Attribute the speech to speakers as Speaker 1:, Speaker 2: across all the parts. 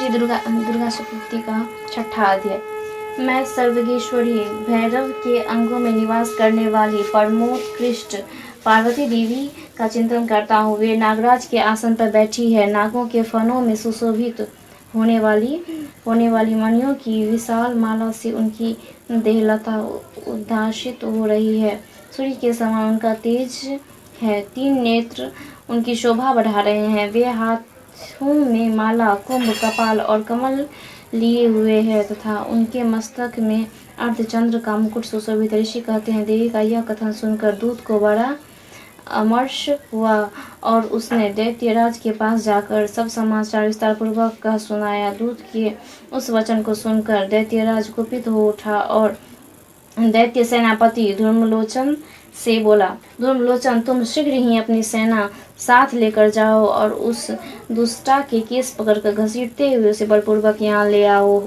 Speaker 1: श्री दुर्गा सप्तशती का छठा अध्याय। मैं सर्वगेश्वरी भैरव के अंगों में निवास करने वाली परमोत्कृष्ट पार्वती देवी का चिंतन करता हूँ। वे नागराज के आसन पर बैठी है। नागों के फनों में सुशोभित होने वाली मणियों की विशाल माला से उनकी देहलता उद्भासित हो रही है। सूर्य के समान उनका तेज है। 3 नेत्र उनकी शोभा बढ़ा रहे हैं। वे हाथों में माला, कुंभ, कपाल और कमल लिए हुए हैं तथा उनके मस्तक में अर्धचंद्र का मुकुट सुशोभित। ऋषि कहते हैं, देवी का यह कथन सुनकर दूत को बड़ा अमर्ष हुआ और उसने दैत्यराज के पास जाकर सब समाचार विस्तार पूर्वक कह सुनाया। दूत के उस वचन को सुनकर दैत्यराज कुपित हो उठा और दैत्य सेनापति धूम्रलोचन से बोला, धूम्रलोचन, तुम शीघ्र ही अपनी सेना साथ लेकर जाओ और उस दुष्टा के केस पकड़कर घसीटते हुए उसे बलपूर्वक यहाँ ले आओ।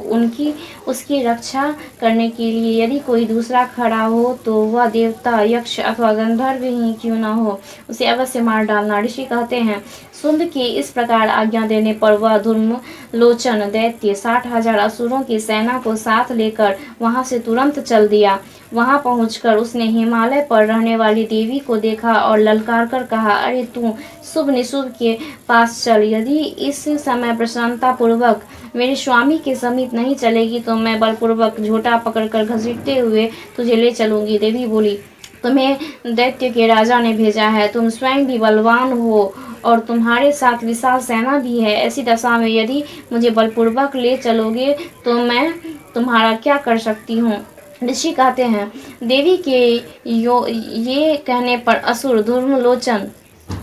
Speaker 1: उसकी रक्षा करने के लिए यदि कोई दूसरा खड़ा हो तो वह देवता, यक्ष अथवा गंधर्व ही क्यों न हो, उसे अवश्य मार डालना। ऋषि कहते हैं, सुंद के इस प्रकार आज्ञा देने पर वह धूम्रलोचन दैत्य 60,000 असुरों की सेना को साथ लेकर वहां से तुरंत चल दिया। वहां पहुंचकर उसने हिमालय पर रहने वाली देवी को देखा और ललकार कर कहा, अरे तू शुभ निशुभ के पास चल। यदि इस समय प्रसन्नता पूर्वक मेरे स्वामी के समीप नहीं चलेगी तो मैं बलपूर्वक झोटा पकड़कर घसीटते हुए तुझे ले चलूंगी। देवी बोली, तुम्हें दैत्य के राजा ने भेजा है। तुम स्वयं भी बलवान हो और तुम्हारे साथ विशाल सेना भी है। ऐसी दशा में यदि मुझे बलपूर्वक ले चलोगे तो मैं तुम्हारा क्या कर सकती हूँ। ऋषि कहते हैं, देवी के ये कहने पर असुर धूम्रलोचन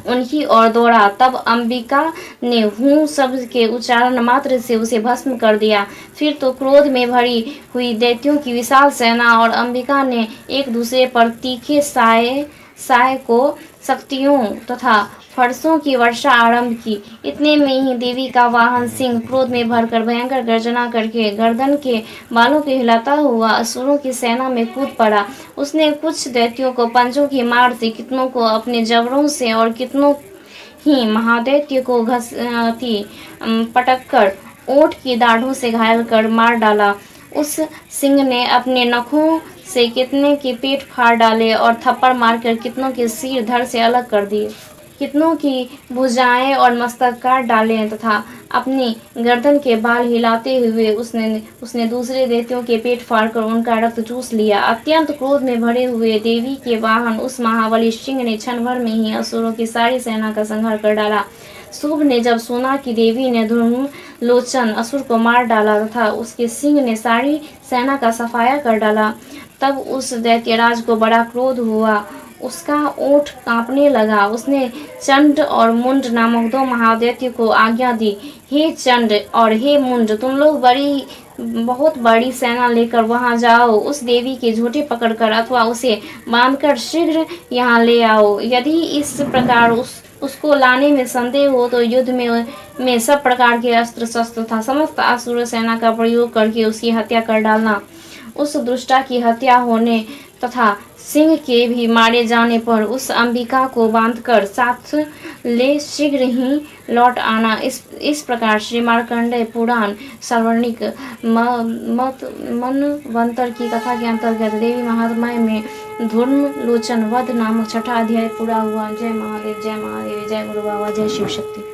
Speaker 1: उनकी ओर दौड़ा। तब अंबिका ने हूँ शब्द के उच्चारण मात्र से उसे भस्म कर दिया। फिर तो क्रोध में भरी हुई दैत्यों की विशाल सेना और अंबिका ने एक दूसरे पर तीखे साय को शक्तियों तथा फरसों की वर्षा आरंभ की। इतने में ही देवी का वाहन सिंह क्रोध में भरकर भयंकर गर्जना करके गर्दन के बालों को हिलाता हुआ असुरों की सेना में कूद पड़ा। उसने कुछ दैत्यों को पंजों की मार से, कितनों को अपने जबड़ों से और कितनों ही महादैत्य को घसीटी पटक कर ओंठ की दाढ़ों से घायल कर मार डाला। उस सिंह ने अपने नखों से कितने के पेट फाड़ डाले और थप्पड़ मारकर कितनों के सिर धड़ से अलग कर दिए। कितनों की भुजाएं और मस्तक काट डाले तथा अपनी गर्दन के बाल हिलाते हुए उसने दूसरे दैत्यों के पेट फाड़कर उनका रक्त चूस लिया। अत्यंत क्रोध में भरे हुए देवी के वाहन उस महाबली सिंह ने क्षण भर में ही असुरों की सारी सेना का संहार कर डाला। शुभ ने जब सुना कि देवी ने धूम्रलोचन असुर को मार डाला तथा उसके सिंह ने सारी सेना का सफाया कर डाला, तब उस दैत्यराज को बड़ा क्रोध हुआ। उसका ओठ कांपने लगा। उसने चंड और मुंड नामक 2 महादैत्य को आज्ञा दी, हे चंड और हे मुंड, तुम लोग बहुत बड़ी सेना लेकर वहां जाओ। उस देवी के झोटे पकड़कर अथवा उसे बांधकर शीघ्र यहाँ ले आओ। यदि इस प्रकार उसको लाने में संदेह हो तो युद्ध में सब प्रकार के अस्त्र शस्त्र तथा समस्त असुर सेना का प्रयोग करके उसकी हत्या कर डालना। उस दुष्टा की हत्या होने तथा सिंह के भी मारे जाने पर उस अंबिका को बांधकर साथ ले शीघ्र ही लौट आना। इस प्रकार श्री मार्कंडेय पुराण सार्वणिक मनवंतर की कथा के अंतर्गत देवी महात्म्य में धूम्रलोचन वध नामक छठा अध्याय पूरा हुआ। जय महादेव, जय महादेव, जय गुरु बाबा, जय शिव शक्ति।